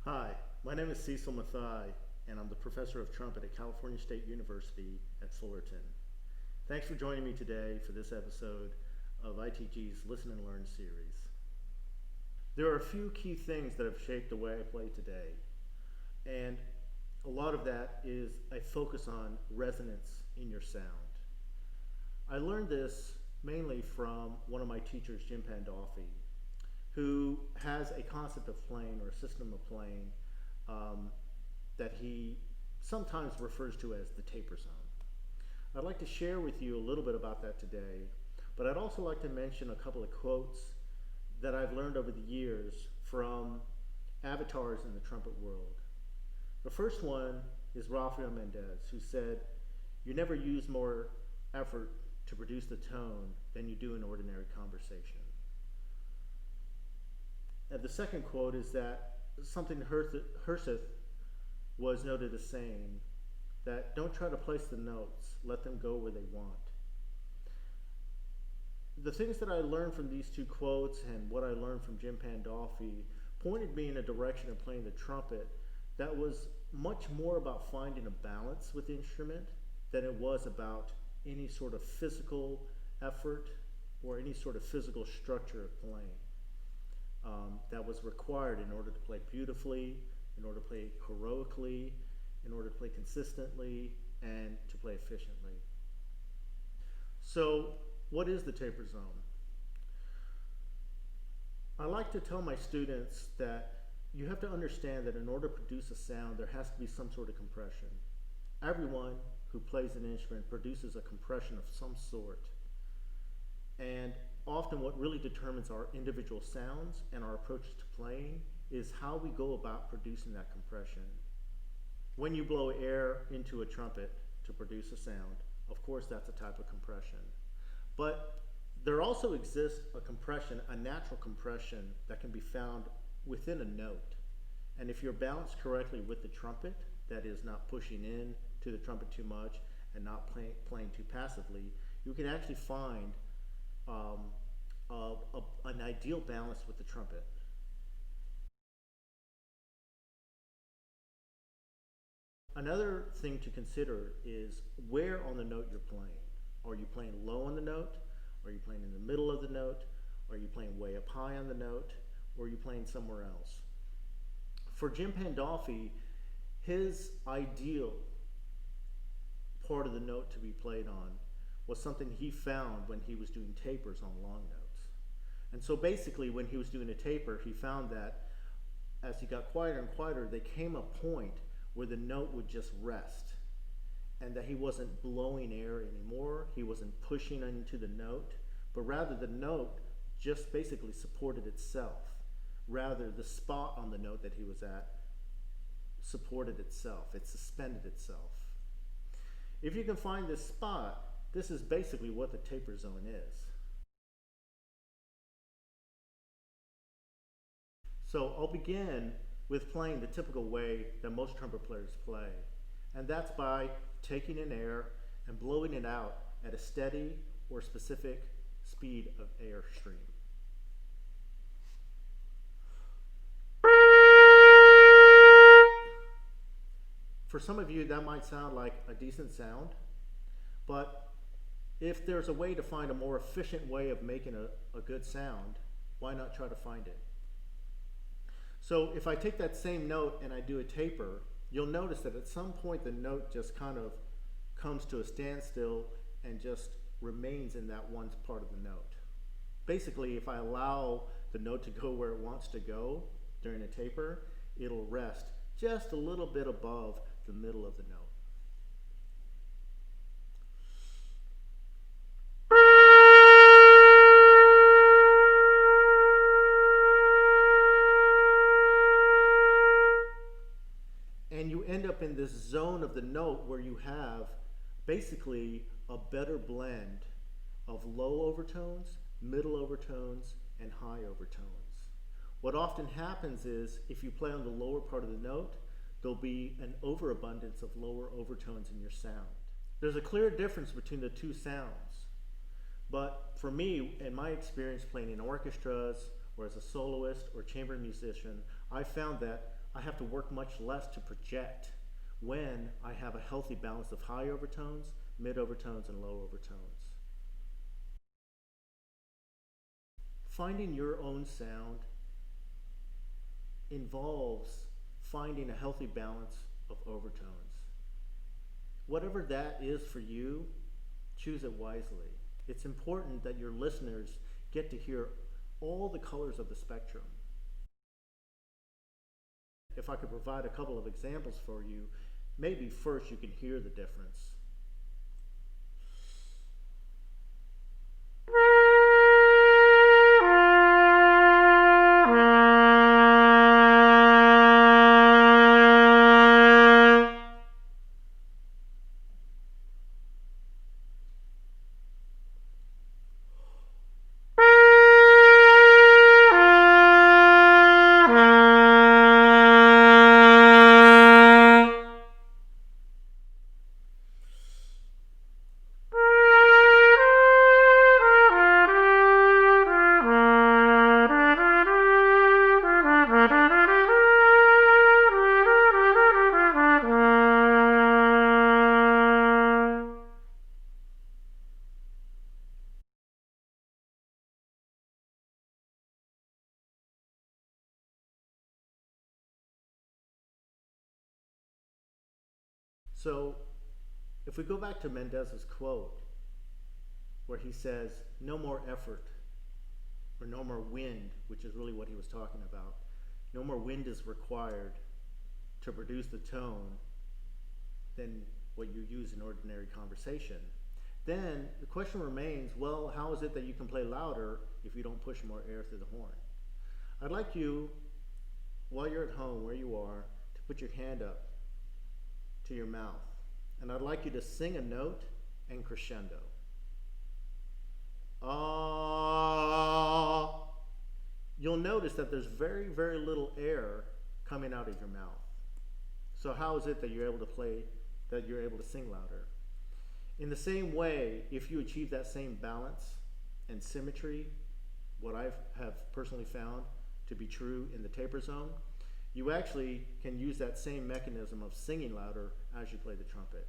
Hi, my name is Sycil Mathai, and I'm the professor of trumpet at California State University at Fullerton. Thanks for joining me today for this episode of ITG's Listen and Learn series. There are a few key things that have shaped the way I play today, and a lot of that is a focus on resonance in your sound. I learned this mainly from one of my teachers, Jim Pandolfi, who has a concept of playing or a system of playing that he sometimes refers to as the taper zone. I'd like to share with you a little bit about that today, but I'd also like to mention a couple of quotes that I've learned over the years from avatars in the trumpet world. The first one is Rafael Mendez, who said, "You never use more effort to produce the tone than you do in ordinary conversation." And the second quote is that something Herseth was noted as saying, that don't try to place the notes, let them go where they want. The things that I learned from these two quotes and what I learned from Jim Pandolfi pointed me in a direction of playing the trumpet that was much more about finding a balance with the instrument than it was about any sort of physical effort or any sort of physical structure of playing. That was required in order to play beautifully, in order to play heroically, in order to play consistently, and to play efficiently. So, what is the taper zone? I like to tell my students that you have to understand that in order to produce a sound, there has to be some sort of compression. Everyone who plays an instrument produces a compression of some sort. And often what really determines our individual sounds and our approaches to playing is how we go about producing that compression. When you blow air into a trumpet to produce a sound, of course that's a type of compression. But there also exists a compression, a natural compression that can be found within a note. And if you're balanced correctly with the trumpet, that is not pushing in to the trumpet too much and not playing too passively, you can actually find an ideal balance with the trumpet. Another thing to consider is where on the note you're playing. Are you playing low on the note? Are you playing in the middle of the note? Are you playing way up high on the note? Or are you playing somewhere else? For Jim Pandolfi, his ideal part of the note to be played on was something he found when he was doing tapers on long notes. And so basically when he was doing a taper, he found that as he got quieter and quieter, there came a point where the note would just rest and that he wasn't blowing air anymore, he wasn't pushing into the note, but rather the note just basically supported itself. Rather, the spot on the note that he was at supported itself, it suspended itself. If you can find this spot, this is basically what the taper zone is. So I'll begin with playing the typical way that most trumpet players play, and that's by taking in air and blowing it out at a steady or specific speed of air stream. For some of you, that might sound like a decent sound, but if there's a way to find a more efficient way of making a good sound, why not try to find it? So if I take that same note and I do a taper, you'll notice that at some point the note just kind of comes to a standstill and just remains in that one part of the note. Basically, if I allow the note to go where it wants to go during a taper, it'll rest just a little bit above the middle of the note. And you end up in this zone of the note where you have basically a better blend of low overtones, middle overtones, and high overtones. What often happens is if you play on the lower part of the note, there'll be an overabundance of lower overtones in your sound. There's a clear difference between the two sounds, but for me, in my experience playing in orchestras or as a soloist or chamber musician, I found that I have to work much less to project when I have a healthy balance of high overtones, mid overtones, and low overtones. Finding your own sound involves finding a healthy balance of overtones. Whatever that is for you, choose it wisely. It's important that your listeners get to hear all the colors of the spectrum. If I could provide a couple of examples for you, maybe first you can hear the difference. So, if we go back to Mendez's quote, where he says, no more effort, or no more wind, which is really what he was talking about. No more wind is required to produce the tone than what you use in ordinary conversation. Then the question remains, well, how is it that you can play louder if you don't push more air through the horn? I'd like you, while you're at home, where you are, to put your hand up to your mouth. And I'd like you to sing a note and crescendo. Ah. You'll notice that there's very, very little air coming out of your mouth. So how is it that you're able to play, that you're able to sing louder? In the same way, if you achieve that same balance and symmetry, what I have personally found to be true in the taper zone, you actually can use that same mechanism of singing louder as you play the trumpet.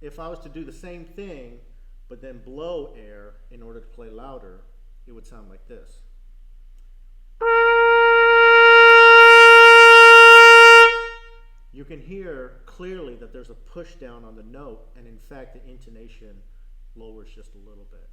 If I was to do the same thing, but then blow air in order to play louder, it would sound like this. You can hear clearly that there's a push down on the note, and in fact the intonation lowers just a little bit.